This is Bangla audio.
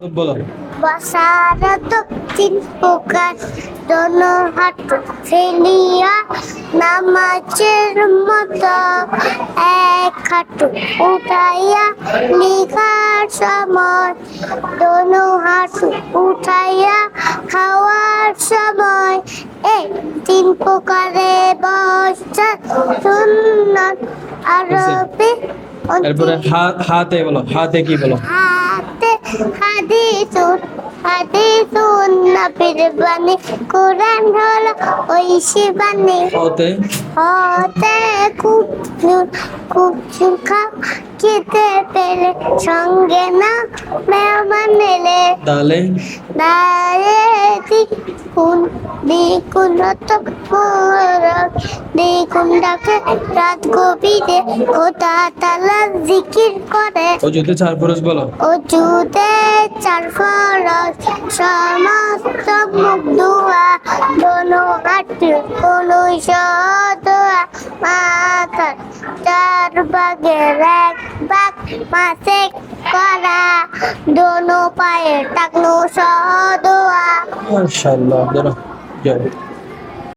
বলো। বসারত তিন প্রকার দোনো হাত ফেলিয়া নামাজের মতো এক হাঁটু উঠাইয়া লিখার সময় দোনো হাঁটু উঠাইয়া খাওয়ার সময় এই তিন প্রকারে বসা সুন্নাত আরবি এরপরে হাতে বলো, হাতে কি বলো? হাতে হাদিসুন নবীর বাণী কোরআন হলো ঐশী বাণী হতে হতে খুব সুখা খেতে পেলে সঙ্গে না মেহমান এলে তাহলে দ্বিগুণ ডাকে রাত গভীরে খোদা তাআলা জিকির করে অজুতে চার ফরজ বলো। অজুতে চার ফরজ সমস্ত মুখ ধোয়া দোনো হাতে কোনো দোয়া মাথার চার ভাগের এক ভাগ মাসে করা দোনো পায়ে টাকনো দোয়া মাশাআল্লাহ, ধরো যাও।